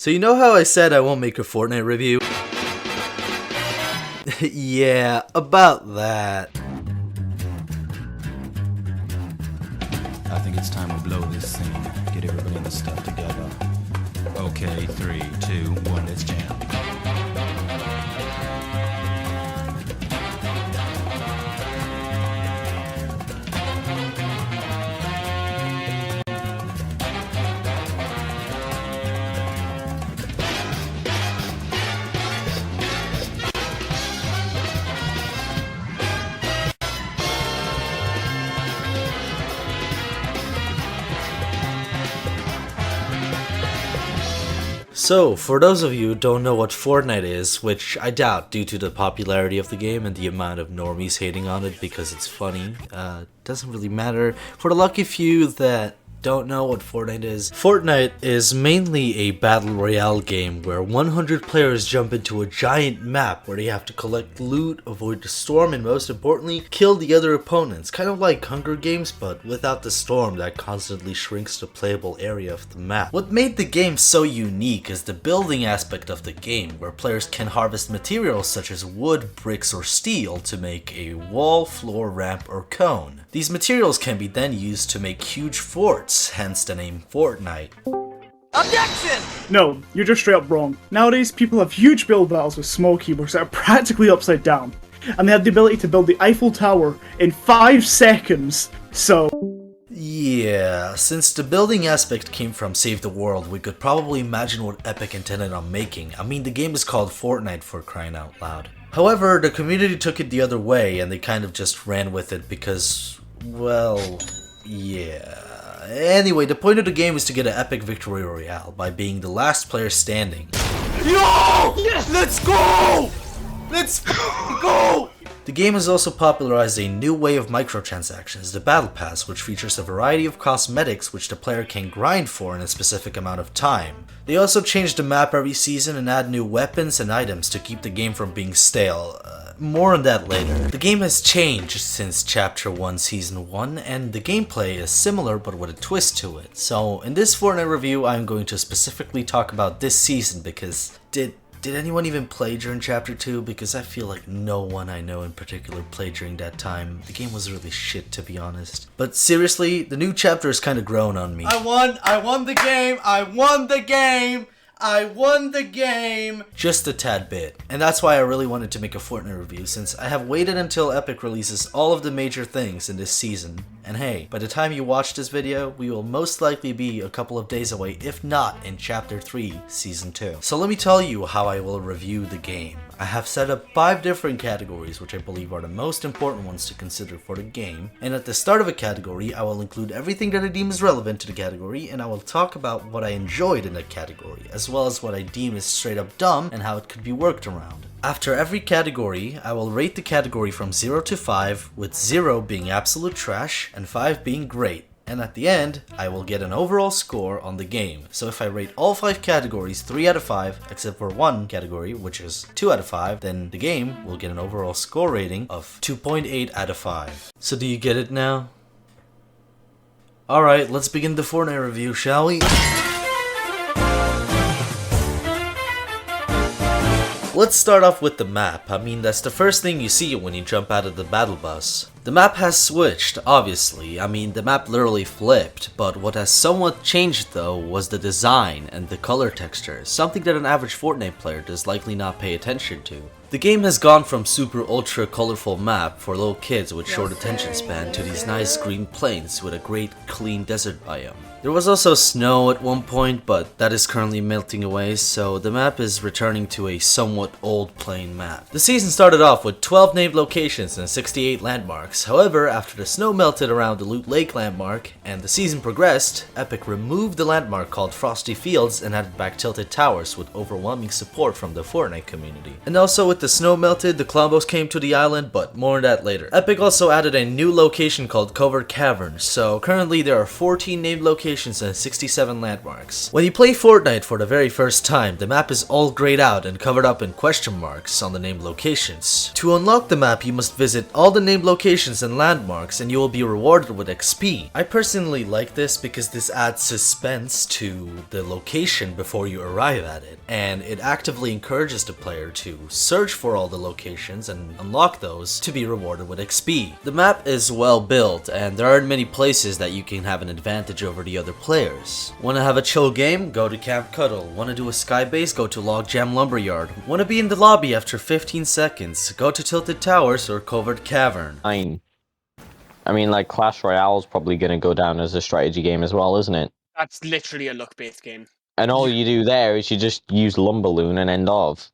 So you know how I said I won't make a Fortnite review? Yeah, about that. I think it's time we blow this scene. Get everybody in the stuff together. Okay, 3, 2, 1, let's jam. So, for those of you who don't know what Fortnite is, which I doubt due to the popularity of the game and the amount of normies hating on it because it's funny, doesn't really matter. For the lucky few that don't know what Fortnite is mainly a battle royale game where 100 players jump into a giant map where they have to collect loot, avoid the storm, and most importantly, kill the other opponents. Kind of like Hunger Games, but without the storm that constantly shrinks the playable area of the map. What made the game so unique is the building aspect of the game, where players can harvest materials such as wood, bricks, or steel to make a wall, floor, ramp, or cone. These materials can be then used to make huge forts, hence the name Fortnite. Objection! No, you're just straight up wrong. Nowadays, people have huge build battles with small keyboards that are practically upside down, and they have the ability to build the Eiffel Tower in 5 seconds, so... Yeah, since the building aspect came from Save the World, we could probably imagine what Epic intended on making. I mean, the game is called Fortnite for crying out loud. However, the community took it the other way, and they kind of just ran with it because, well, yeah. Anyway, the point of the game is to get an epic victory royale by being the last player standing. Yo! Yes! Let's go! Let's go! The game has also popularized a new way of microtransactions, the Battle Pass, which features a variety of cosmetics which the player can grind for in a specific amount of time. They also change the map every season and add new weapons and items to keep the game from being stale. More on that later. The game has changed since Chapter 1 Season 1, and the gameplay is similar but with a twist to it. So in this Fortnite review, I'm going to specifically talk about this season because did anyone even play during Chapter 2? Because I feel like no one I know in particular played during that time. The game was really shit, to be honest. But seriously, the new chapter has kind of grown on me. I won the game! Just a tad bit. And that's why I really wanted to make a Fortnite review, since I have waited until Epic releases all of the major things in this season. And hey, by the time you watch this video, we will most likely be a couple of days away, if not in Chapter 3, Season 2. So let me tell you how I will review the game. I have set up 5 different categories, which I believe are the most important ones to consider for the game. And at the start of a category, I will include everything that I deem is relevant to the category, and I will talk about what I enjoyed in that category, as well as what I deem is straight up dumb and how it could be worked around. After every category, I will rate the category from 0 to 5, with 0 being absolute trash and 5 being great. And at the end, I will get an overall score on the game. So if I rate all 5 categories 3 out of 5, except for one category, which is 2 out of 5, then the game will get an overall score rating of 2.8 out of 5. So do you get it now? Alright, let's begin the Fortnite review, shall we? Let's start off with the map. I mean, that's the first thing you see when you jump out of the battle bus. The map has switched, obviously. I mean, the map literally flipped, but what has somewhat changed though was the design and the color texture, something that an average Fortnite player does likely not pay attention to. The game has gone from super ultra colorful map for little kids with short attention span to these nice green plains with a great clean desert biome. There was also snow at one point, but that is currently melting away, so the map is returning to a somewhat old plain map. The season started off with 12 named locations and 68 landmarks. However, after the snow melted around the Loot Lake landmark and the season progressed, Epic removed the landmark called Frosty Fields and added back Tilted Towers with overwhelming support from the Fortnite community. And also with the snow melted, the Clombos came to the island, but more on that later. Epic also added a new location called Covered Caverns, so currently there are 14 named locations and 67 landmarks. When you play Fortnite for the very first time, the map is all grayed out and covered up in question marks on the named locations. To unlock the map, you must visit all the named locations locations and landmarks, and you will be rewarded with XP. I personally like this because this adds suspense to the location before you arrive at it, and it actively encourages the player to search for all the locations and unlock those to be rewarded with XP. The map is well built, and there aren't many places that you can have an advantage over the other players. Wanna have a chill game? Go to Camp Cuddle. Wanna do a sky base? Go to Logjam Lumberyard. Wanna be in the lobby after 15 seconds? Go to Tilted Towers or Covert Cavern. I mean, like, Clash Royale is probably going to go down as a strategy game as well, isn't it? That's literally a luck-based game. And all you do there is you just use Lumberloon and end off.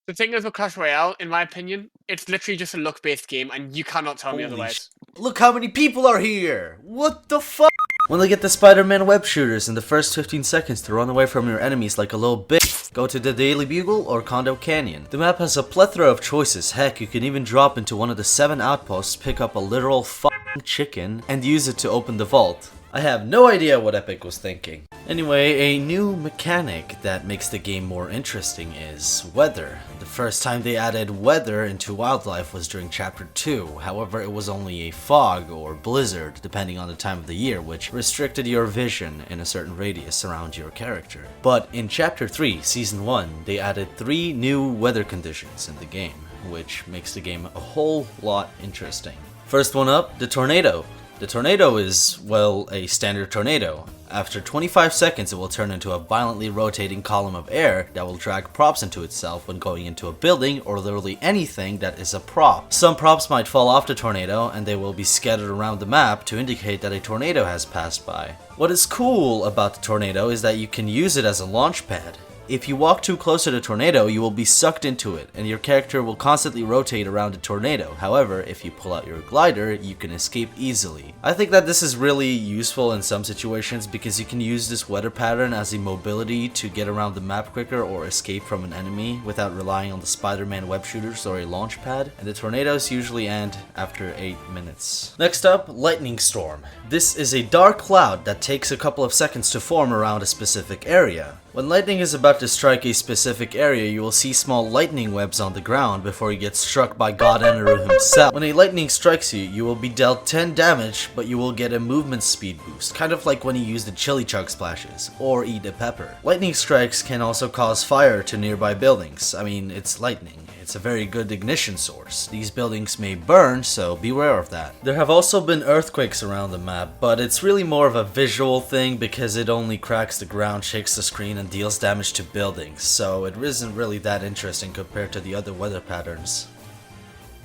The thing is with Clash Royale, in my opinion, it's literally just a luck-based game, and you cannot tell me Holy otherwise. Look how many people are here! What the fuck? When they get the Spider-Man web shooters in the first 15 seconds to run away from your enemies like a little bitch, go to the Daily Bugle or Condo Canyon. The map has a plethora of choices. Heck, you can even drop into one of the 7 outposts, pick up a literal fucking chicken, and use it to open the vault. I have no idea what Epic was thinking. Anyway, a new mechanic that makes the game more interesting is weather. The first time they added weather into wildlife was during Chapter 2, however it was only a fog or blizzard depending on the time of the year, which restricted your vision in a certain radius around your character. But in Chapter 3, Season 1, they added 3 new weather conditions in the game, which makes the game a whole lot interesting. First one up, the tornado. The tornado is, well, a standard tornado. After 25 seconds, it will turn into a violently rotating column of air that will drag props into itself when going into a building or literally anything that is a prop. Some props might fall off the tornado and they will be scattered around the map to indicate that a tornado has passed by. What is cool about the tornado is that you can use it as a launch pad. If you walk too close to the tornado, you will be sucked into it, and your character will constantly rotate around the tornado. However, if you pull out your glider, you can escape easily. I think that this is really useful in some situations because you can use this weather pattern as a mobility to get around the map quicker or escape from an enemy without relying on the Spider-Man web shooters or a launch pad, and the tornadoes usually end after 8 minutes. Next up, Lightning Storm. This is a dark cloud that takes a couple of seconds to form around a specific area. When lightning is about to strike a specific area, you will see small lightning webs on the ground before you get struck by God Enderu himself. When a lightning strikes you, you will be dealt 10 damage, but you will get a movement speed boost, kind of like when you use the chili chug splashes, or eat a pepper. Lightning strikes can also cause fire to nearby buildings. I mean, it's lightning. It's a very good ignition source. These buildings may burn, so beware of that. There have also been earthquakes around the map, but it's really more of a visual thing because it only cracks the ground, shakes the screen, and deals damage to buildings, so it isn't really that interesting compared to the other weather patterns.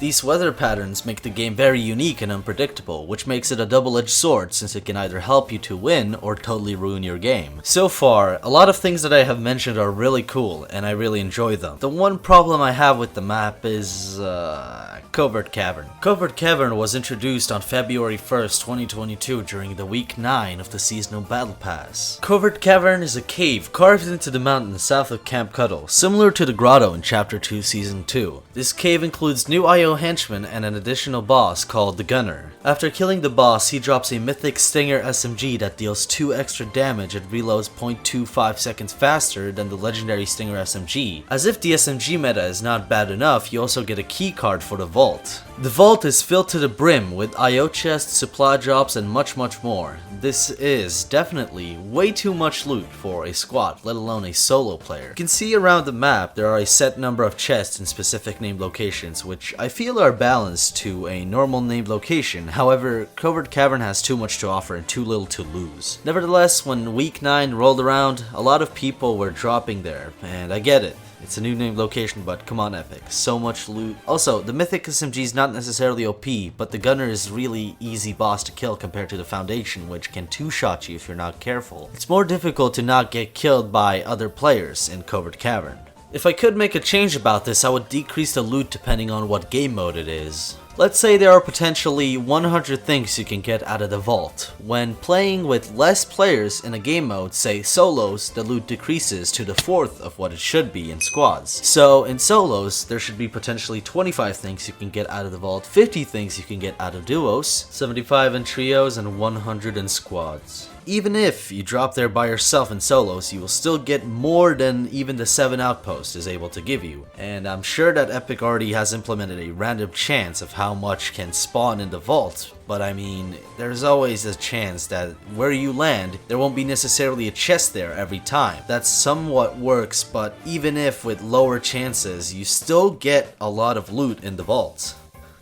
These weather patterns make the game very unique and unpredictable, which makes it a double-edged sword since it can either help you to win or totally ruin your game. So far, a lot of things that I have mentioned are really cool and I really enjoy them. The one problem I have with the map is Covert Cavern. Covert Cavern was introduced on February 1st, 2022 during the week 9 of the seasonal battle pass. Covert Cavern is a cave carved into the mountain south of Camp Cuddle, similar to the grotto in Chapter 2 Season 2. This cave includes new IO henchmen and an additional boss called the Gunner. After killing the boss, he drops a mythic Stinger SMG that deals 2 extra damage and reloads 0.25 seconds faster than the legendary Stinger SMG. As if the SMG meta is not bad enough, you also get a key card for the vault. The vault is filled to the brim with IO chests, supply drops, and much more. This is definitely way too much loot for a squad, let alone a solo player. You can see around the map there are a set number of chests in specific named locations, which I feel are balanced to a normal named location. However, Covert Cavern has too much to offer and too little to lose. Nevertheless, when week 9 rolled around, a lot of people were dropping there, and I get it. It's a new named location, but come on Epic, so much loot. Also, the Mythic SMG is not necessarily OP, but the Gunner is really easy boss to kill compared to the Foundation, which can two-shot you if you're not careful. It's more difficult to not get killed by other players in Covert Cavern. If I could make a change about this, I would decrease the loot depending on what game mode it is. Let's say there are potentially 100 things you can get out of the vault. When playing with less players in a game mode, say solos, the loot decreases to the fourth of what it should be in squads. So in solos, there should be potentially 25 things you can get out of the vault, 50 things you can get out of duos, 75 in trios, and 100 in squads. Even if you drop there by yourself in solos, you will still get more than even the 7 outpost is able to give you. And I'm sure that Epic already has implemented a random chance of how much can spawn in the vault, but I mean, there's always a chance that where you land, there won't be necessarily a chest there every time. That somewhat works, but even if with lower chances, you still get a lot of loot in the vault.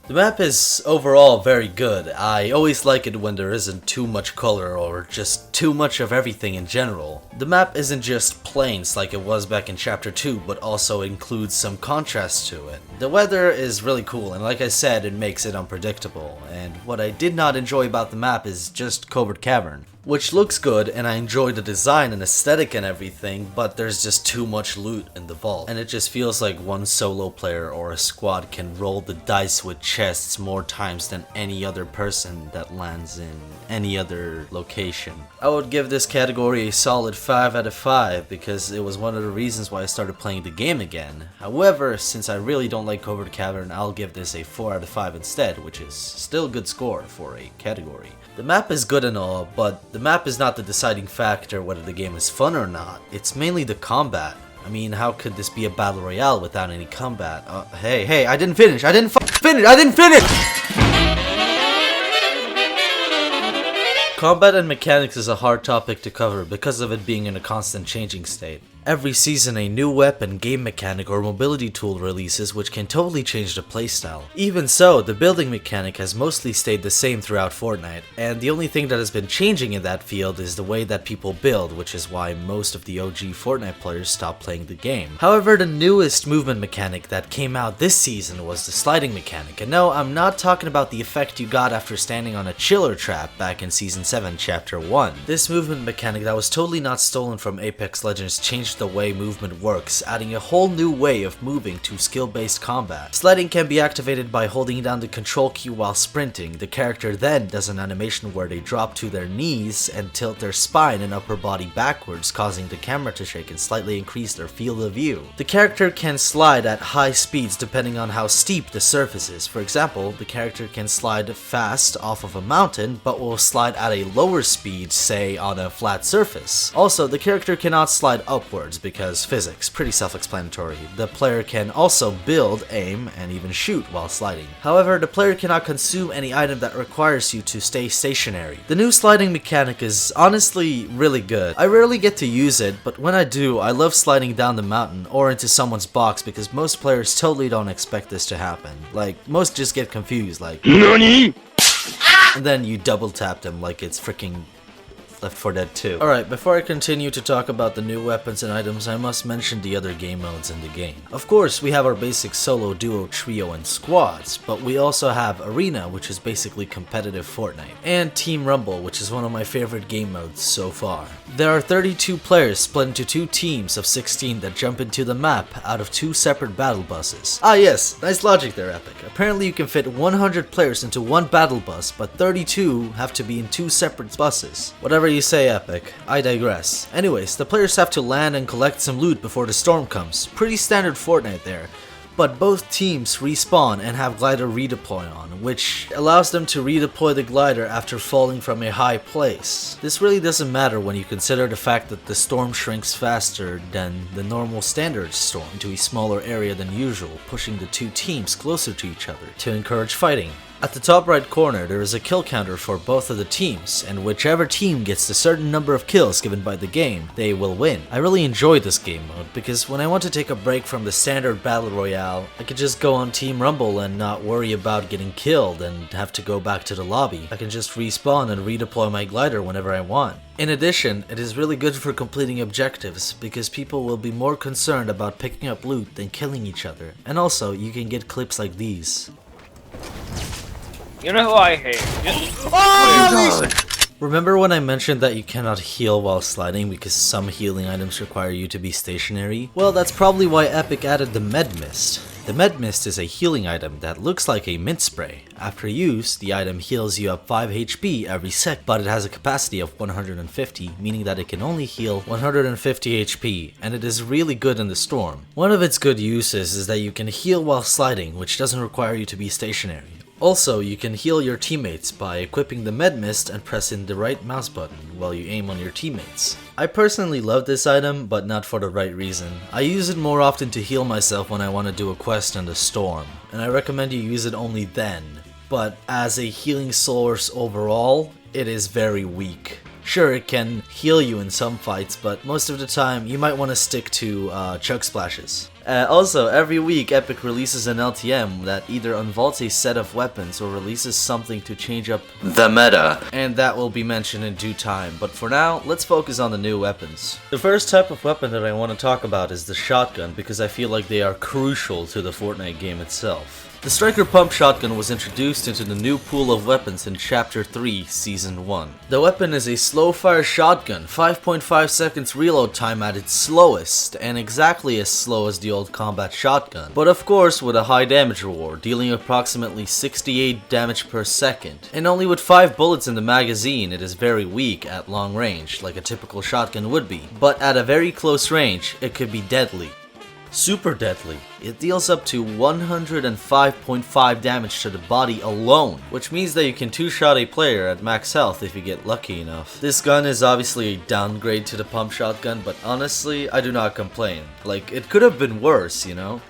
The map is overall very good. I always like it when there isn't too much color or just too much of everything in general. The map isn't just plains like it was back in chapter 2, but also includes some contrast to it. The weather is really cool, and like I said, it makes it unpredictable. And what I did not enjoy about the map is just Covert Cavern, which looks good, and I enjoy the design and aesthetic and everything, but there's just too much loot in the vault, and it just feels like one solo player or a squad can roll the dice with chests more times than any other person that lands in any other location. I would give this category a solid 5 out of 5 because it was one of the reasons why I started playing the game again. However, since I really don't like Covert Cavern, I'll give this a 4 out of 5 instead, which is still a good score for a category. The map is good and all, but the map is not the deciding factor whether the game is fun or not. It's mainly the combat. I mean, how could this be a battle royale without any combat? Hey, I didn't finish! I didn't finish! Combat and mechanics is a hard topic to cover because of it being in a constant changing state. Every season a new weapon, game mechanic, or mobility tool releases which can totally change the playstyle. Even so, the building mechanic has mostly stayed the same throughout Fortnite, and the only thing that has been changing in that field is the way that people build, which is why most of the OG Fortnite players stopped playing the game. However, the newest movement mechanic that came out this season was the sliding mechanic, and no, I'm not talking about the effect you got after standing on a chiller trap back in Season 7, Chapter 1. This movement mechanic that was totally not stolen from Apex Legends changed the way movement works, adding a whole new way of moving to skill-based combat. Sliding can be activated by holding down the control key while sprinting. The character then does an animation where they drop to their knees and tilt their spine and upper body backwards, causing the camera to shake and slightly increase their field of view. The character can slide at high speeds depending on how steep the surface is. For example, the character can slide fast off of a mountain, but will slide at a lower speed, say on a flat surface. Also, the character cannot slide upwards because physics, pretty self-explanatory. The player can also build, aim, and even shoot while sliding. However, the player cannot consume any item that requires you to stay stationary. The new sliding mechanic is honestly really good. I rarely get to use it, but when I do, I love sliding down the mountain or into someone's box because most players totally don't expect this to happen. Like, most just get confused, like, NANI?! And then you double tap them like it's freaking Left 4 Dead 2. Alright, before I continue to talk about the new weapons and items, I must mention the other game modes in the game. Of course, we have our basic solo, duo, trio, and squads, but we also have Arena, which is basically competitive Fortnite, and Team Rumble, which is one of my favorite game modes so far. There are 32 players split into 2 teams of 16 that jump into the map out of 2 separate battle buses. Ah yes, nice logic there, Epic. Apparently you can fit 100 players into one battle bus, but 32 have to be in 2 separate buses. Whatever you say, Epic. I digress. Anyways, the players have to land and collect some loot before the storm comes. Pretty standard Fortnite there. But both teams respawn and have glider redeploy on, which allows them to redeploy the glider after falling from a high place. This really doesn't matter when you consider the fact that the storm shrinks faster than the normal standard storm into a smaller area than usual, pushing the 2 teams closer to each other to encourage fighting. At the top right corner, there is a kill counter for both of the teams, and whichever team gets the certain number of kills given by the game, they will win. I really enjoy this game mode because when I want to take a break from the standard battle royale, I could just go on Team Rumble and not worry about getting killed and have to go back to the lobby. I can just respawn and redeploy my glider whenever I want. In addition, it is really good for completing objectives because people will be more concerned about picking up loot than killing each other. And also, you can get clips like these. You know who I hate? Remember when I mentioned that you cannot heal while sliding because some healing items require you to be stationary? Well, that's probably why Epic added the Med Mist. The Med Mist is a healing item that looks like a mint spray. After use, the item heals you up 5 HP every sec, but it has a capacity of 150, meaning that it can only heal 150 HP, and it is really good in the storm. One of its good uses is that you can heal while sliding, which doesn't require you to be stationary. Also, you can heal your teammates by equipping the med mist and pressing the right mouse button while you aim on your teammates. I personally love this item, but not for the right reason. I use it more often to heal myself when I want to do a quest in the storm, and I recommend you use it only then. But as a healing source overall, it is very weak. Sure, it can heal you in some fights, but most of the time you might want to stick to chug splashes. Also, every week Epic releases an LTM that either unvaults a set of weapons or releases something to change up the meta, and that will be mentioned in due time, but for now, let's focus on the new weapons. The first type of weapon that I want to talk about is the shotgun, because I feel like they are crucial to the Fortnite game itself. The Striker Pump Shotgun was introduced into the new pool of weapons in Chapter 3, Season 1. The weapon is a slow-fire shotgun, 5.5 seconds reload time at its slowest, and exactly as slow as the old combat shotgun, but of course with a high damage reward, dealing approximately 68 damage per second. And only with 5 bullets in the magazine, it is very weak at long range, like a typical shotgun would be, but at a very close range, it could be deadly. Super deadly. It deals up to 105.5 damage to the body alone, which means that you can two-shot a player at max health if you get lucky enough. This gun is obviously a downgrade to the pump shotgun, but honestly, I do not complain. Like, it could have been worse, you know?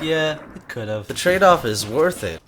Yeah, it could have. The trade-off is worth it.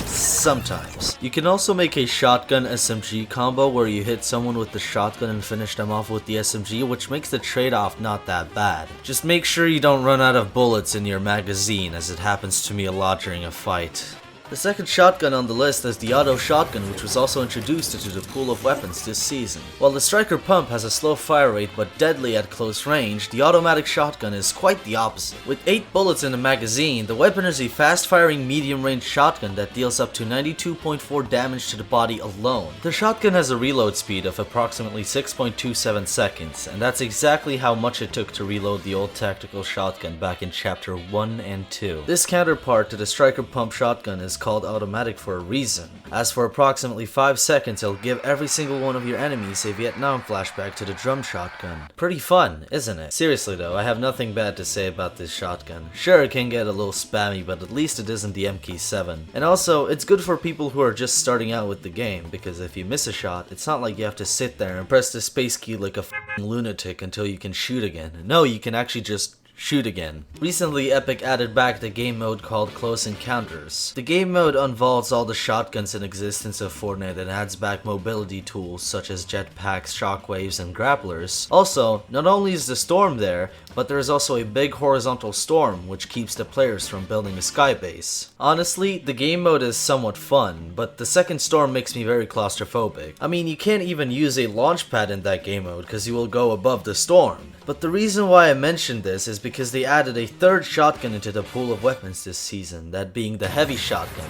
Sometimes. You can also make a shotgun SMG combo where you hit someone with the shotgun and finish them off with the SMG, which makes the trade-off not that bad. Just make sure you don't run out of bullets in your magazine, as it happens to me a lot during a fight. The second shotgun on the list is the auto shotgun, which was also introduced into the pool of weapons this season. While the striker pump has a slow fire rate but deadly at close range, the automatic shotgun is quite the opposite. With 8 bullets in the magazine, the weapon is a fast-firing medium-range shotgun that deals up to 92.4 damage to the body alone. The shotgun has a reload speed of approximately 6.27 seconds, and that's exactly how much it took to reload the old tactical shotgun back in Chapter 1 and 2. This counterpart to the striker pump shotgun is called automatic for a reason, as for approximately 5 seconds it'll give every single one of your enemies a Vietnam flashback to the drum shotgun. Pretty fun, isn't it? Seriously though, I have nothing bad to say about this shotgun. Sure, it can get a little spammy, but at least it isn't the MK7. And also, it's good for people who are just starting out with the game, because if you miss a shot, it's not like you have to sit there and press the space key like a f***ing lunatic until you can shoot again. No, you can actually just shoot again. Recently, Epic added back the game mode called Close Encounters. The game mode unvaults all the shotguns in existence of Fortnite and adds back mobility tools such as jetpacks, shockwaves, and grapplers. Also, not only is the storm there, but there is also a big horizontal storm which keeps the players from building a sky base. Honestly, the game mode is somewhat fun, but the second storm makes me very claustrophobic. I mean, you can't even use a launch pad in that game mode because you will go above the storm. But the reason why I mentioned this is because they added a third shotgun into the pool of weapons this season, that being the heavy shotgun.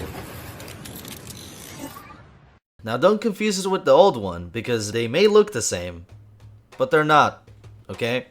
Now don't confuse it with the old one, because they may look the same, but they're not, okay?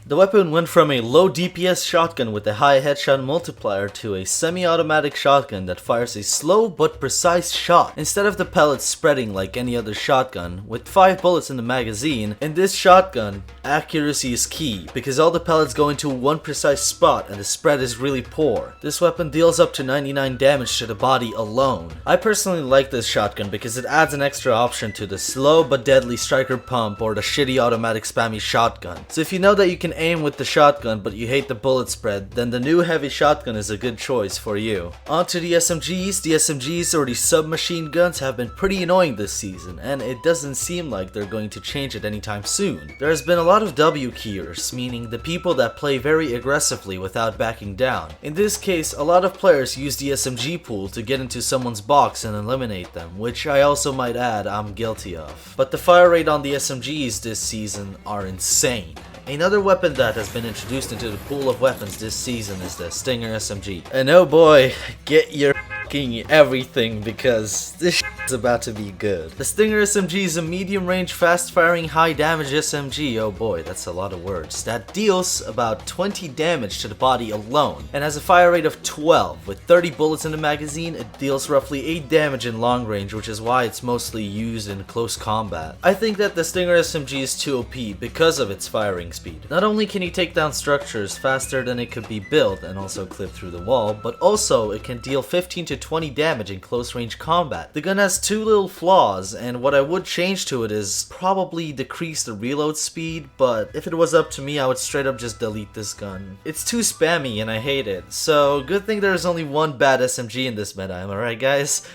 The weapon went from a low DPS shotgun with a high headshot multiplier to a semi-automatic shotgun that fires a slow but precise shot. Instead of the pellets spreading like any other shotgun, with 5 bullets in the magazine, in this shotgun, accuracy is key, because all the pellets go into one precise spot and the spread is really poor. This weapon deals up to 99 damage to the body alone. I personally like this shotgun because it adds an extra option to the slow but deadly striker pump or the shitty automatic spammy shotgun. So if you know that you can aim with the shotgun but you hate the bullet spread, then the new heavy shotgun is a good choice for you. On to the SMGs. The SMGs or the submachine guns have been pretty annoying this season, and it doesn't seem like they're going to change it anytime soon. There has been a lot of W keyers, meaning the people that play very aggressively without backing down. In this case, a lot of players use the SMG pool to get into someone's box and eliminate them, which I also might add I'm guilty of. But the fire rate on the SMGs this season are insane. Another weapon that has been introduced into the pool of weapons this season is the Stinger SMG. And oh boy, get your f***ing everything, because this is about to be good. The Stinger SMG is a medium-range, fast-firing, high-damage SMG, oh boy, that's a lot of words, that deals about 20 damage to the body alone, and has a fire rate of 12. With 30 bullets in the magazine, it deals roughly 8 damage in long range, which is why it's mostly used in close combat. I think that the Stinger SMG is too OP because of its firing speed. Not only can you take down structures faster than it could be built and also clip through the wall, but also it can deal 15 to 20 damage in close range combat. The gun has two little flaws, and what I would change to it is probably decrease the reload speed, but if it was up to me, I would straight up just delete this gun. It's too spammy and I hate it, so good thing there's only one bad SMG in this meta, am I right guys?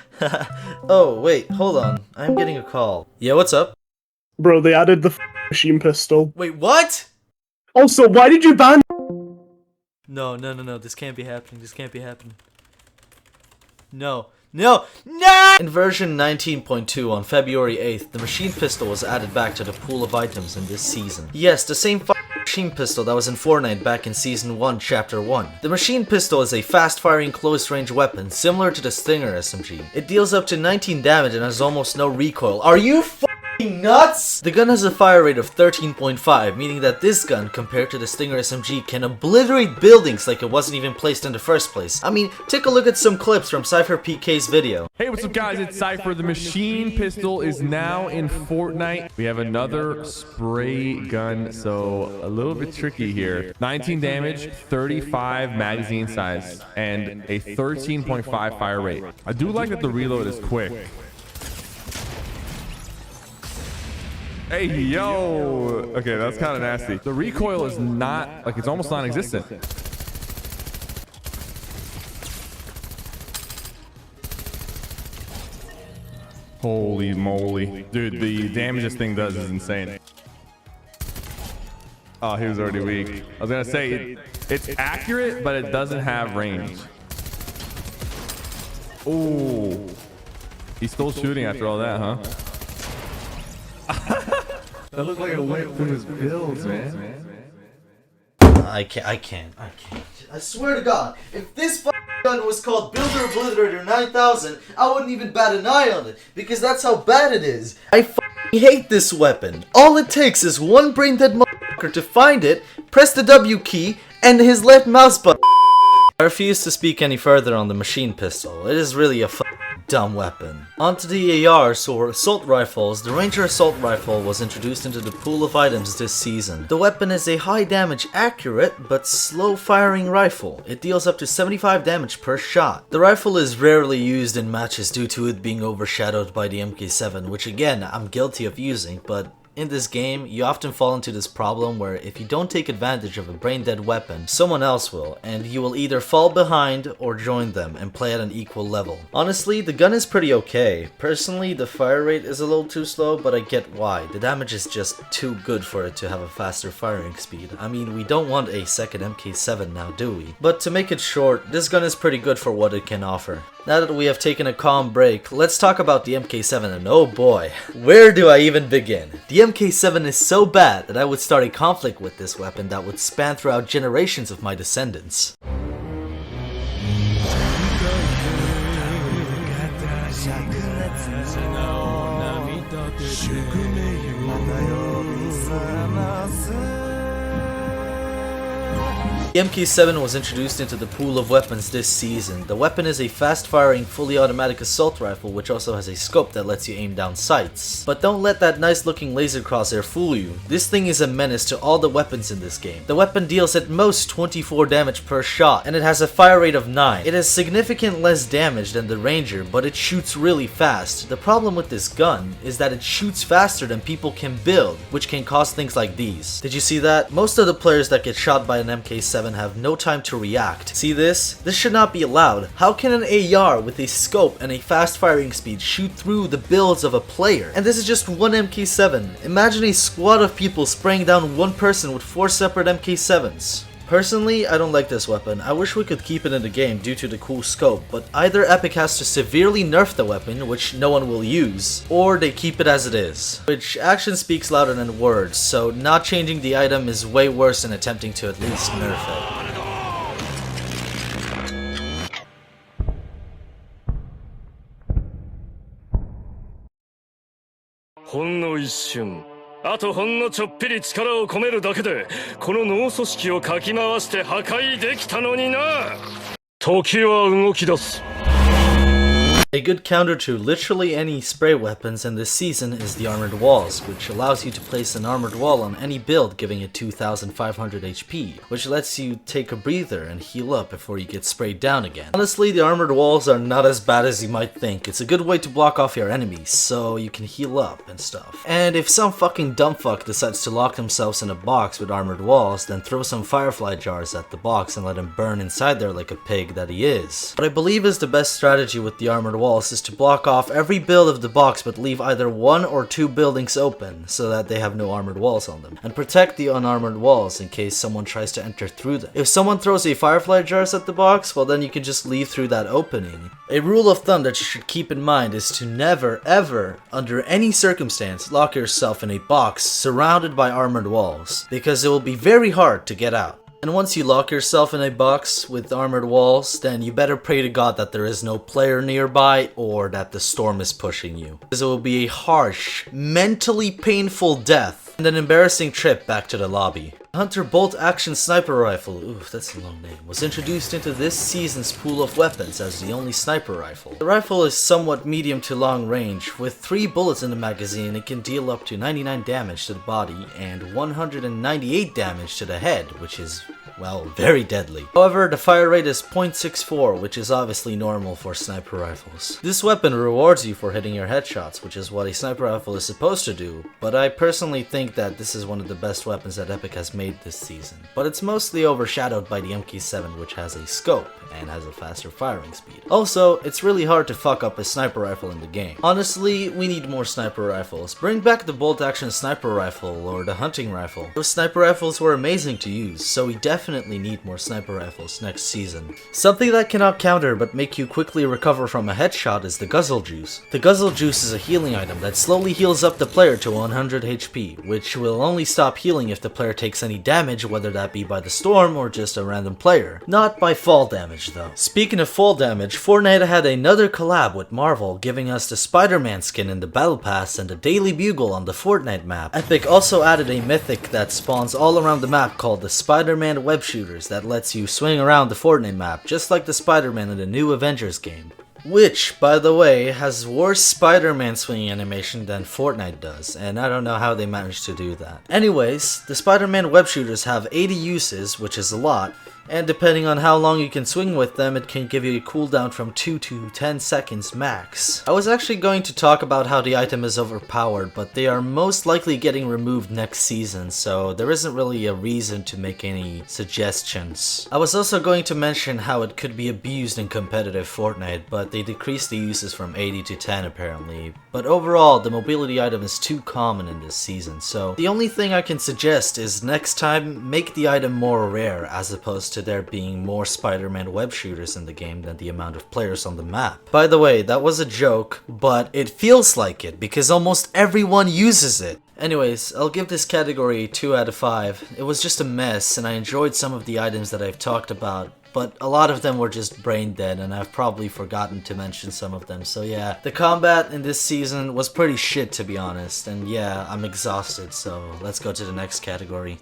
Oh wait, hold on, I'm getting a call. Yeah, what's up? Bro, they added the machine pistol. Wait, what? Also, why did you ban? No, this can't be happening, this can't be happening. No! In version 19.2 on February 8th, the machine pistol was added back to the pool of items in this season. Yes, the same machine pistol that was in Fortnite back in Season 1, Chapter 1. The machine pistol is a fast-firing close-range weapon similar to the Stinger SMG. It deals up to 19 damage and has almost no recoil. Are you nuts? The gun has a fire rate of 13.5, meaning that this gun, compared to the Stinger SMG, can obliterate buildings like it wasn't even placed in the first place. I mean, take a look at some clips from Cypher PK's video. Hey, what's up guys, it's Cypher. The machine pistol is now in Fortnite. We have another spray gun, so a little bit tricky here. 19 damage, 35 magazine size, and a 13.5 fire rate. I do like that the reload is quick. Hey, yo! Okay, that's kind of nasty. The recoil is not, like, it's almost non-existent. Holy moly. Dude, the damage this thing does is insane. Oh, he was already weak. I was gonna say, it's accurate, but it doesn't have range. Ooh. He's still shooting after all that, huh? That looks like it went through his builds, man. I can't. I swear to God, if this gun was called Builder Obliterator 9000, I wouldn't even bat an eye on it, because that's how bad it is. I hate this weapon. All it takes is one brain dead motherfucker to find it, press the W key, and his left mouse button. I refuse to speak any further on the machine pistol. It is really a dumb weapon. Onto the ARs or assault rifles. The Ranger assault rifle was introduced into the pool of items this season. The weapon is a high damage, accurate, but slow firing rifle. It deals up to 75 damage per shot. The rifle is rarely used in matches due to it being overshadowed by the MK7, which again, I'm guilty of using, but in this game, you often fall into this problem where if you don't take advantage of a brain-dead weapon, someone else will, and you will either fall behind or join them and play at an equal level. Honestly, the gun is pretty okay. Personally, the fire rate is a little too slow, but I get why. The damage is just too good for it to have a faster firing speed. I mean, we don't want a second MK7 now, do we? But to make it short, this gun is pretty good for what it can offer. Now that we have taken a calm break, let's talk about the MK7, and oh boy, where do I even begin? The MK7 is so bad that I would start a conflict with this weapon that would span throughout generations of my descendants. The MK7 was introduced into the pool of weapons this season. The weapon is a fast-firing, fully automatic assault rifle which also has a scope that lets you aim down sights. But don't let that nice-looking laser crosshair fool you. This thing is a menace to all the weapons in this game. The weapon deals at most 24 damage per shot, and it has a fire rate of 9. It has significant less damage than the Ranger, but it shoots really fast. The problem with this gun is that it shoots faster than people can build, which can cause things like these. Did you see that? Most of the players that get shot by an MK7 have no time to react. See this? This should not be allowed. How can an AR with a scope and a fast firing speed shoot through the builds of a player? And this is just one MK7. Imagine a squad of people spraying down one person with 4 separate MK7s. Personally, I don't like this weapon. I wish we could keep it in the game due to the cool scope, but either Epic has to severely nerf the weapon, which no one will use, or they keep it as it is. Which action speaks louder than words, so not changing the item is way worse than attempting to at least nerf it. ほんの一瞬、あとほんのちょっぴり力を込めるだけで、この脳組織をかき回して破壊できたのにな。時は動き出す。 A good counter to literally any spray weapons in this season is the armored walls, which allows you to place an armored wall on any build giving it 2500 HP, which lets you take a breather and heal up before you get sprayed down again. Honestly, the armored walls are not as bad as you might think. It's a good way to block off your enemies, so you can heal up and stuff. And if some fucking dumbfuck decides to lock themselves in a box with armored walls, then throw some firefly jars at the box and let him burn inside there like a pig that he is. What I believe is the best strategy with the armored walls is to block off every build of the box but leave either 1 or 2 buildings open so that they have no armored walls on them, and protect the unarmored walls in case someone tries to enter through them. If someone throws a firefly jars at the box, well then you can just leave through that opening. A rule of thumb that you should keep in mind is to never ever, under any circumstance, lock yourself in a box surrounded by armored walls, because it will be very hard to get out. And once you lock yourself in a box with armored walls, then you better pray to God that there is no player nearby or that the storm is pushing you, because it will be a harsh, mentally painful death and an embarrassing trip back to the lobby. Hunter Bolt Action Sniper Rifle, ooh, that's a long name, was introduced into this season's pool of weapons as the only sniper rifle. The rifle is somewhat medium to long range. With 3 bullets in the magazine, it can deal up to 99 damage to the body and 198 damage to the head, which is, well, very deadly. However, the fire rate is 0.64, which is obviously normal for sniper rifles. This weapon rewards you for hitting your headshots, which is what a sniper rifle is supposed to do, but I personally think that this is one of the best weapons that Epic has made this season. But it's mostly overshadowed by the MK7, which has a scope and has a faster firing speed. Also, it's really hard to fuck up a sniper rifle in the game. Honestly, we need more sniper rifles. Bring back the bolt action sniper rifle or the hunting rifle. Those sniper rifles were amazing to use, so we definitely need more sniper rifles next season. Something that cannot counter but make you quickly recover from a headshot is the guzzle juice. The guzzle juice is a healing item that slowly heals up the player to 100 HP, which will only stop healing if the player takes any damage, whether that be by the storm or just a random player. Not by fall damage though. Speaking of fall damage, Fortnite had another collab with Marvel, giving us the Spider-Man skin in the Battle Pass and the Daily Bugle on the Fortnite map. Epic also added a mythic that spawns all around the map called the Spider-Man Web Shooters that lets you swing around the Fortnite map, just like the Spider-Man in the new Avengers game. Which, by the way, has worse Spider-Man swinging animation than Fortnite does, and I don't know how they managed to do that. Anyways, the Spider-Man web shooters have 80 uses, which is a lot, and depending on how long you can swing with them, it can give you a cooldown from 2 to 10 seconds max. I was actually going to talk about how the item is overpowered, but they are most likely getting removed next season, so there isn't really a reason to make any suggestions. I was also going to mention how it could be abused in competitive Fortnite, but they decreased the uses from 80 to 10 apparently. But overall, the mobility item is too common in this season, so the only thing I can suggest is next time make the item more rare as opposed to there being more Spider-Man web shooters in the game than the amount of players on the map. By the way, that was a joke, but it feels like it because almost everyone uses it. Anyways, I'll give this category a 2 out of 5. It was just a mess and I enjoyed some of the items that I've talked about, but a lot of them were just brain dead and I've probably forgotten to mention some of them, so yeah. The combat in this season was pretty shit to be honest, and yeah, I'm exhausted, so let's go to the next category.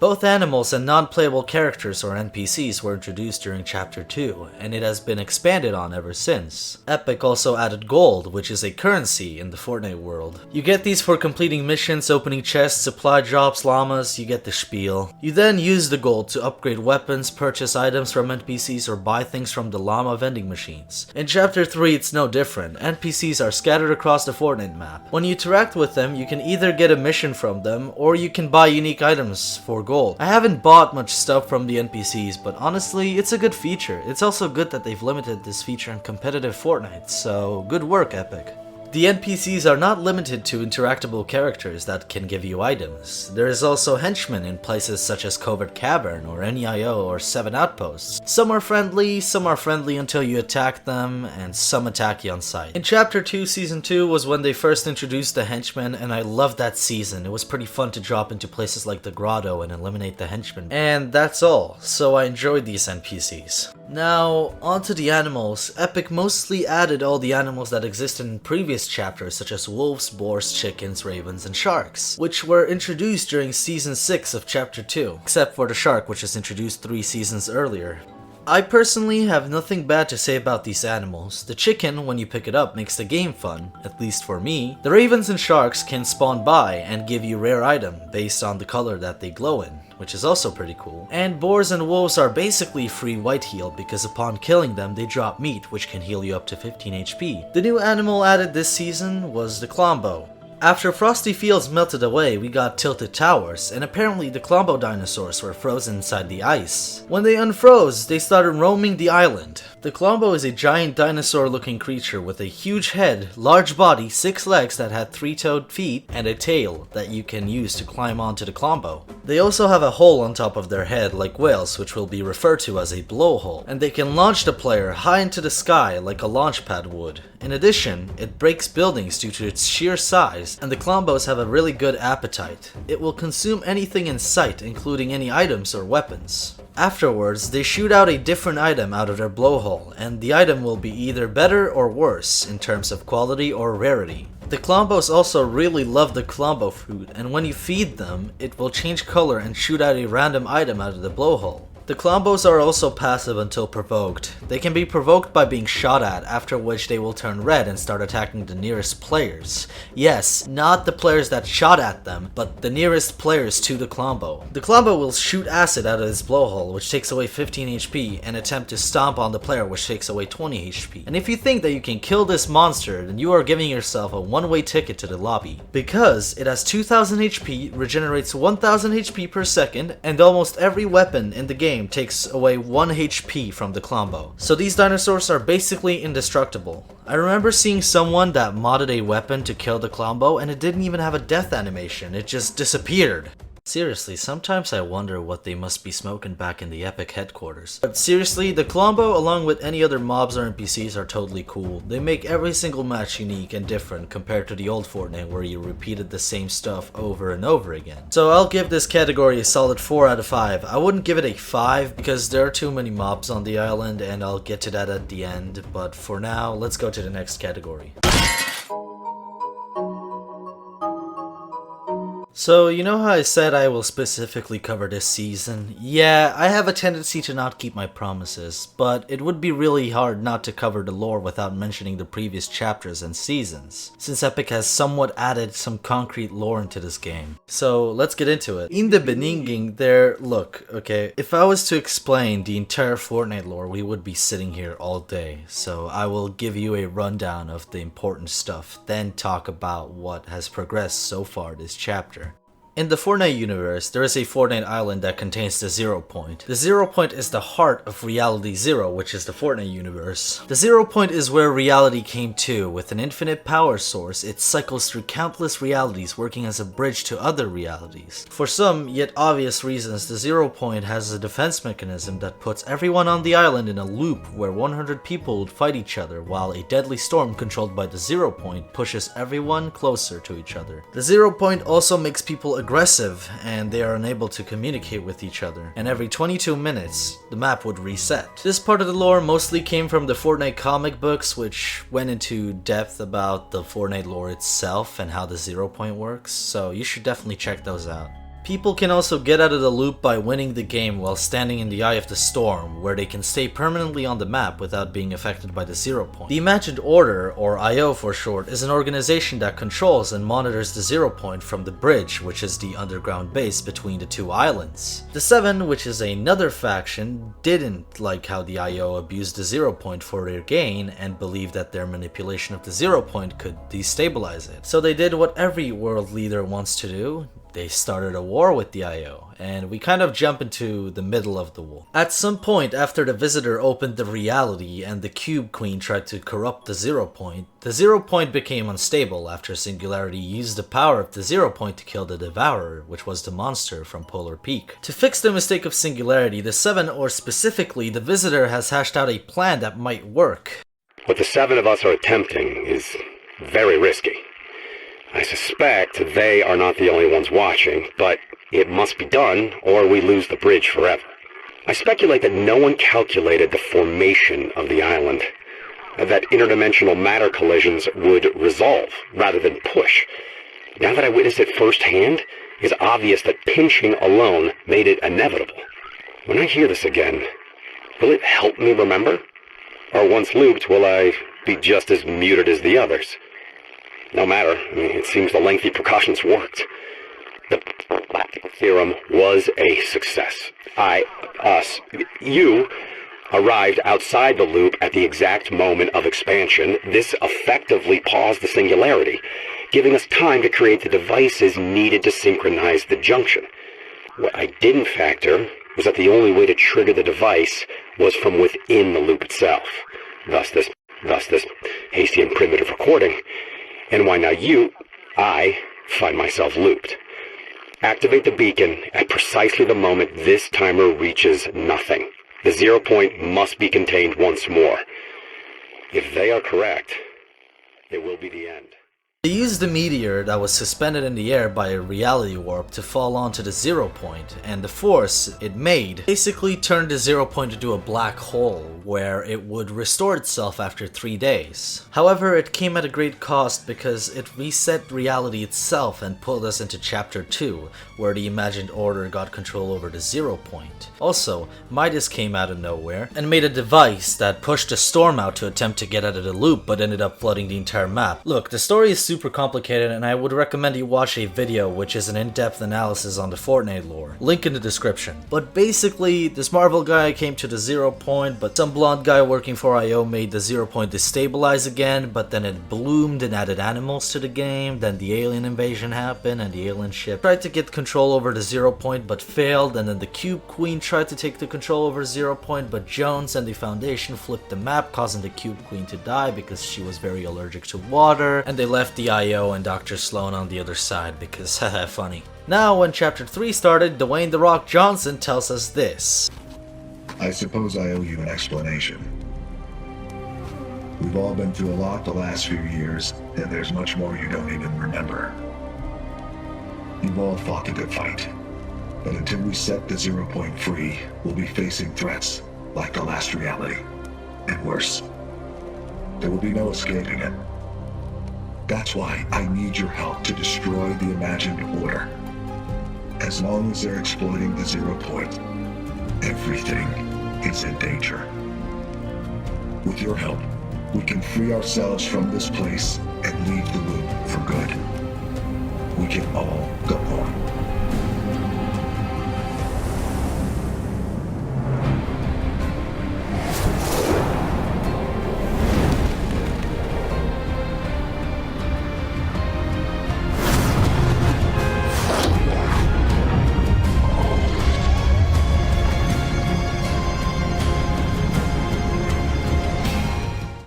Both animals and non-playable characters or NPCs were introduced during Chapter 2, and it has been expanded on ever since. Epic also added gold, which is a currency in the Fortnite world. You get these for completing missions, opening chests, supply drops, llamas, you get the spiel. You then use the gold to upgrade weapons, purchase items from NPCs, or buy things from the llama vending machines. In Chapter 3 it's no different. NPCs are scattered across the Fortnite map. When you interact with them, you can either get a mission from them, or you can buy unique items for gold. I haven't bought much stuff from the NPCs, but honestly, it's a good feature. It's also good that they've limited this feature in competitive Fortnite, so good work, Epic. The NPCs are not limited to interactable characters that can give you items. There is also henchmen in places such as Covert Cavern or NEIO or 7 Outposts. Some are friendly until you attack them, and some attack you on sight. In Chapter 2 Season 2 was when they first introduced the henchmen, and I loved that season. It was pretty fun to drop into places like the Grotto and eliminate the henchmen. And that's all, so I enjoyed these NPCs. Now, onto the animals. Epic mostly added all the animals that existed in previous chapters such as wolves, boars, chickens, ravens, and sharks, which were introduced during Season 6 of Chapter 2, except for the shark, which was introduced 3 seasons earlier. I personally have nothing bad to say about these animals. The chicken, when you pick it up, makes the game fun, at least for me. The ravens and sharks can spawn by and give you rare item based on the color that they glow in, which is also pretty cool. And boars and wolves are basically free white heal because upon killing them they drop meat, which can heal you up to 15 HP. The new animal added this season was the Klombo. After Frosty Fields melted away, we got Tilted Towers, and apparently the Klombo dinosaurs were frozen inside the ice. When they unfroze, they started roaming the island. The Klombo is a giant dinosaur-looking creature with a huge head, large body, 6 legs that had 3-toed feet, and a tail that you can use to climb onto the Klombo. They also have a hole on top of their head like whales, which will be referred to as a blowhole, and they can launch the player high into the sky like a launch pad would. In addition, it breaks buildings due to its sheer size, and the Klombos have a really good appetite. It will consume anything in sight, including any items or weapons. Afterwards, they shoot out a different item out of their blowhole, and the item will be either better or worse in terms of quality or rarity. The Klombos also really love the Klombo fruit, and when you feed them, it will change color and shoot out a random item out of the blowhole. The Klombos are also passive until provoked. They can be provoked by being shot at, after which they will turn red and start attacking the nearest players. Yes, not the players that shot at them, but the nearest players to the Klombo. The Klombo will shoot acid out of his blowhole, which takes away 15 HP, and attempt to stomp on the player, which takes away 20 HP. And if you think that you can kill this monster, then you are giving yourself a one-way ticket to the lobby. Because it has 2000 HP, regenerates 1000 HP per second, and almost every weapon in the game takes away 1 HP from the Klombo. So these dinosaurs are basically indestructible. I remember seeing someone that modded a weapon to kill the Klombo and it didn't even have a death animation, it just disappeared. Seriously, sometimes I wonder what they must be smoking back in the Epic headquarters. But seriously, the Klombo along with any other mobs or NPCs are totally cool. They make every single match unique and different compared to the old Fortnite where you repeated the same stuff over and over again. So I'll give this category a solid 4 out of 5. I wouldn't give it a 5 because there are too many mobs on the island and I'll get to that at the end, but for now, let's go to the next category. So, you know how I said I will specifically cover this season? Yeah, I have a tendency to not keep my promises, but it would be really hard not to cover the lore without mentioning the previous chapters and seasons, since Epic has somewhat added some concrete lore into this game. So, let's get into it. In the beginning there, look, okay, if I was to explain the entire Fortnite lore, we would be sitting here all day, so I will give you a rundown of the important stuff, then talk about what has progressed so far this chapter. In the Fortnite universe, there is a Fortnite island that contains the 0 point. The 0 point is the heart of Reality Zero, which is the Fortnite universe. The 0 point is where reality came to. With an infinite power source, it cycles through countless realities, working as a bridge to other realities. For some, yet obvious reasons, the 0 point has a defense mechanism that puts everyone on the island in a loop where 100 people would fight each other, while a deadly storm controlled by the 0 point pushes everyone closer to each other. The 0 point also makes people aggressive and they are unable to communicate with each other, and every 22 minutes the map would reset. This part of the lore mostly came from the Fortnite comic books, which went into depth about the Fortnite lore itself and how the 0 point works, so you should definitely check those out. People can also get out of the loop by winning the game while standing in the eye of the storm, where they can stay permanently on the map without being affected by the 0 point. The Imagined Order, or IO for short, is an organization that controls and monitors the 0 point from the bridge, which is the underground base between the two islands. The Seven, which is another faction, didn't like how the IO abused the 0 point for their gain and believed that their manipulation of the 0 point could destabilize it. So they did what every world leader wants to do. They started a war with the IO, and we kind of jump into the middle of the war. At some point after the Visitor opened the reality and the Cube Queen tried to corrupt the 0 Point, the 0 Point became unstable after Singularity used the power of the 0 Point to kill the Devourer, which was the monster from Polar Peak. To fix the mistake of Singularity, the 7, or specifically the Visitor, has hashed out a plan that might work. What the 7 of us are attempting is very risky. I suspect they are not the only ones watching, but it must be done or we lose the bridge forever. I speculate that no one calculated the formation of the island, that interdimensional matter collisions would resolve rather than push. Now that I witnessed it firsthand, it's obvious that pinching alone made it inevitable. When I hear this again, will it help me remember? Or once looped, will I be just as muted as the others? No matter, it seems the lengthy precautions worked. The theorem was a success. You arrived outside the loop at the exact moment of expansion. This effectively paused the singularity, giving us time to create the devices needed to synchronize the junction. What I didn't factor was that the only way to trigger the device was from within the loop itself. Thus this hasty and primitive recording. And why now I find myself looped. Activate the beacon at precisely the moment this timer reaches nothing. The 0 Point must be contained once more. If they are correct, it will be the end. They used a meteor that was suspended in the air by a reality warp to fall onto the 0 Point, and the force it made basically turned the 0 Point into a black hole where it would restore itself after 3 days. However, it came at a great cost because it reset reality itself and pulled us into Chapter 2, where the imagined order got control over the 0 Point. Also, Midas came out of nowhere and made a device that pushed a storm out to attempt to get out of the loop but ended up flooding the entire map. Look, the story is super complicated and I would recommend you watch a video which is an in-depth analysis on the Fortnite lore. Link in the description. But basically, this Marvel guy came to the 0 Point, but some blonde guy working for IO made the 0 Point destabilize again, but then it bloomed and added animals to the game. Then the alien invasion happened and the alien ship tried to get control over the 0 Point but failed, and then the Cube Queen tried to take the control over 0 Point, but Jones and the Foundation flipped the map, causing the Cube Queen to die because she was very allergic to water, and they left the IO and Dr. Sloan on the other side because haha funny. Now when Chapter 3 started, Dwayne "The Rock" Johnson tells us this. I suppose I owe you an explanation. We've all been through a lot the last few years, and there's much more you don't even remember. You've all fought a good fight, but until we set the 0 Point free, we'll be facing threats like the last reality, and worse. There will be no escaping it. That's why I need your help to destroy the imagined order. As long as they're exploiting the 0 Point, everything is in danger. With your help, we can free ourselves from this place and leave the loop for good. We can all go home.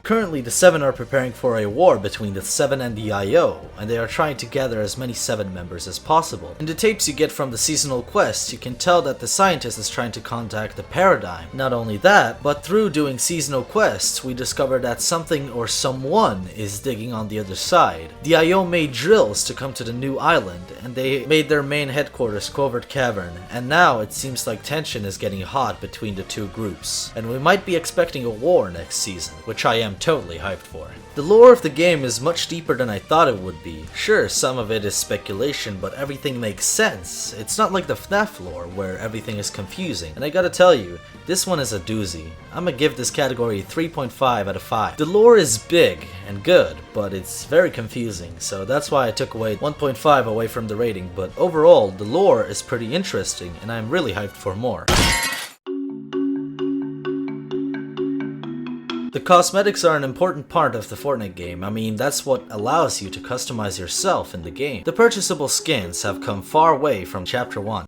Currently, the 7 are preparing for a war between the 7 and the IO, and they are trying to gather as many 7 members as possible. In the tapes you get from the seasonal quests, you can tell that the scientist is trying to contact the Paradigm. Not only that, but through doing seasonal quests, we discover that something or someone is digging on the other side. The IO made drills to come to the new island, and they made their main headquarters Covert Cavern, and now it seems like tension is getting hot between the two groups. And we might be expecting a war next season, which I am totally hyped for. The lore of the game is much deeper than I thought it would be. Sure, some of it is speculation, but everything makes sense. It's not like the FNAF lore, where everything is confusing. And I gotta tell you, this one is a doozy. I'ma give this category 3.5 out of 5. The lore is big and good, but it's very confusing, so that's why I took away 1.5 away from the rating, but overall, the lore is pretty interesting, and I'm really hyped for more. The cosmetics are an important part of the Fortnite game. I mean, that's what allows you to customize yourself in the game. The purchasable skins have come far away from Chapter 1.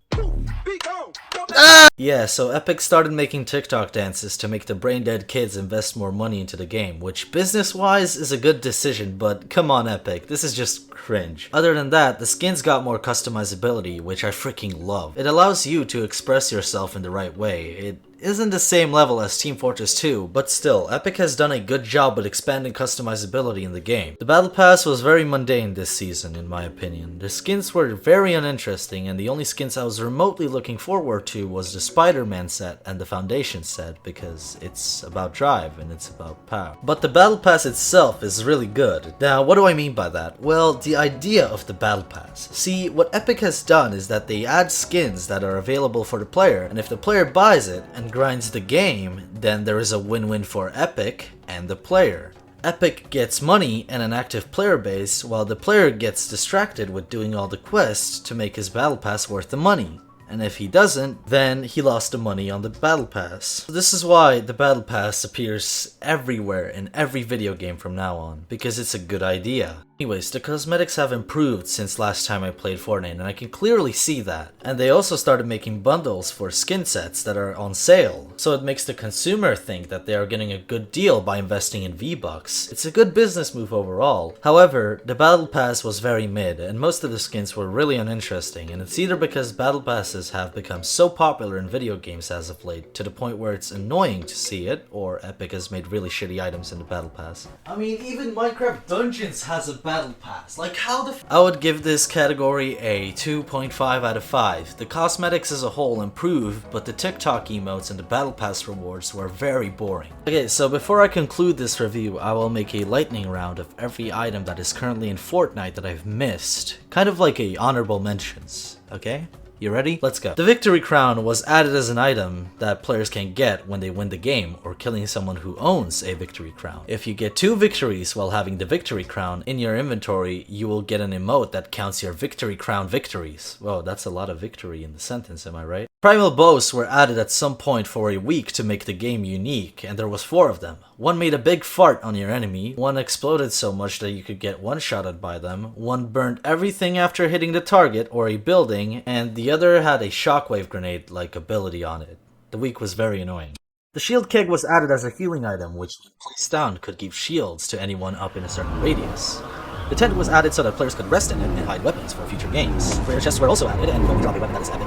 Yeah, so Epic started making TikTok dances to make the brain-dead kids invest more money into the game, which business-wise is a good decision, but come on Epic, this is just cringe. Other than that, the skins got more customizability, which I freaking love. It allows you to express yourself in the right way. It isn't the same level as Team Fortress 2, but still, Epic has done a good job with expanding customizability in the game. The Battle Pass was very mundane this season, in my opinion. The skins were very uninteresting, and the only skins I was remotely looking forward to was the Spider-Man set and the Foundation set, because it's about drive and it's about power. But the Battle Pass itself is really good. Now, what do I mean by that? Well, the idea of the Battle Pass. See, what Epic has done is that they add skins that are available for the player, and if the player buys it and grinds the game, then there is a win-win for Epic and the player. Epic gets money and an active player base, while the player gets distracted with doing all the quests to make his Battle Pass worth the money. And if he doesn't, then he lost the money on the Battle Pass. This is why the Battle Pass appears everywhere in every video game from now on, because it's a good idea. Anyways, the cosmetics have improved since last time I played Fortnite, and I can clearly see that. And they also started making bundles for skin sets that are on sale, so it makes the consumer think that they are getting a good deal by investing in V-Bucks. It's a good business move overall. However, the Battle Pass was very mid, and most of the skins were really uninteresting, and it's either because Battle Passes have become so popular in video games as of late, to the point where it's annoying to see it, or Epic has made really shitty items in the Battle Pass. I mean, even Minecraft Dungeons has a Battle Pass. Like, how the I would give this category a 2.5 out of 5. The cosmetics as a whole improved, but the TikTok emotes and the Battle Pass rewards were very boring. Okay, so before I conclude this review, I will make a lightning round of every item that is currently in Fortnite that I've missed. Kind of like a honorable mentions, okay? You ready? Let's go. The Victory Crown was added as an item that players can get when they win the game or killing someone who owns a Victory Crown. If you get 2 victories while having the Victory Crown in your inventory, you will get an emote that counts your Victory Crown victories. Whoa, that's a lot of victory in the sentence, am I right? Primal bows were added at some point for a week to make the game unique, and there was 4 of them. One made a big fart on your enemy, one exploded so much that you could get one-shotted by them, one burned everything after hitting the target or a building, and the other had a shockwave grenade-like ability on it. The week was very annoying. The shield keg was added as a healing item, which when placed down could give shields to anyone up in a certain radius. The tent was added so that players could rest in it and hide weapons for future games. Rare chests were also added, and when you drop a weapon that is epic,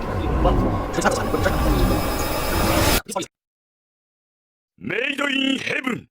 Made in heaven!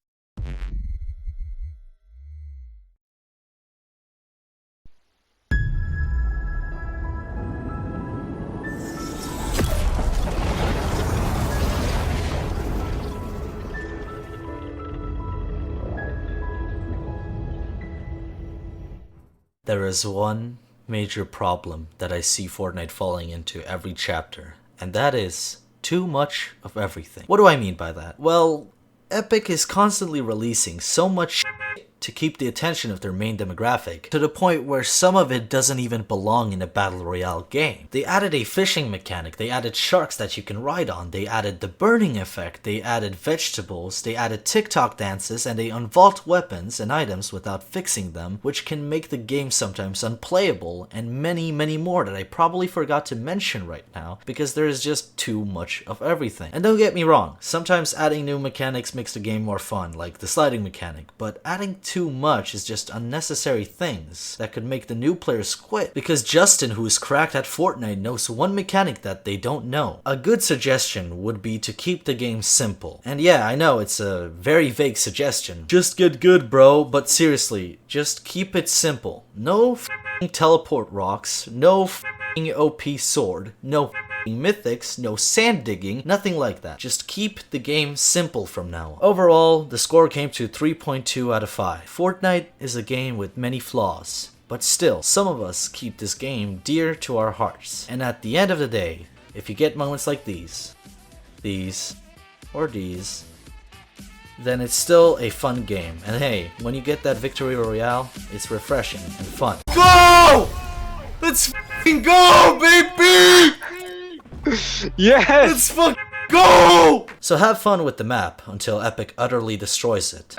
There is one major problem that I see Fortnite falling into every chapter, and that is too much of everything. What do I mean by that? Well, Epic is constantly releasing so much shit to keep the attention of their main demographic, to the point where some of it doesn't even belong in a battle royale game. They added a fishing mechanic, they added sharks that you can ride on, they added the burning effect, they added vegetables, they added TikTok dances, and they unvault weapons and items without fixing them, which can make the game sometimes unplayable, and many more that I probably forgot to mention right now, because there is just too much of everything. And don't get me wrong, sometimes adding new mechanics makes the game more fun, like the sliding mechanic, but adding too much is just unnecessary things that could make the new players quit, because Justin, who is cracked at Fortnite, knows one mechanic that they don't know. A good suggestion would be to keep the game simple. And yeah, I know it's a very vague suggestion. Just get good, bro, but seriously, just keep it simple. No f***ing teleport rocks, no f***ing OP sword, no f***ing mythics, no sand digging, nothing like that. Just keep the game simple from now on. Overall, the score came to 3.2 out of 5. Fortnite is a game with many flaws, but still, some of us keep this game dear to our hearts. And at the end of the day, if you get moments like these, or these, then it's still a fun game. And hey, when you get that victory royale, it's refreshing and fun. Go! Let's f***ing go, baby! Yes! Let's fucking Go! So have fun with the map until Epic utterly destroys it.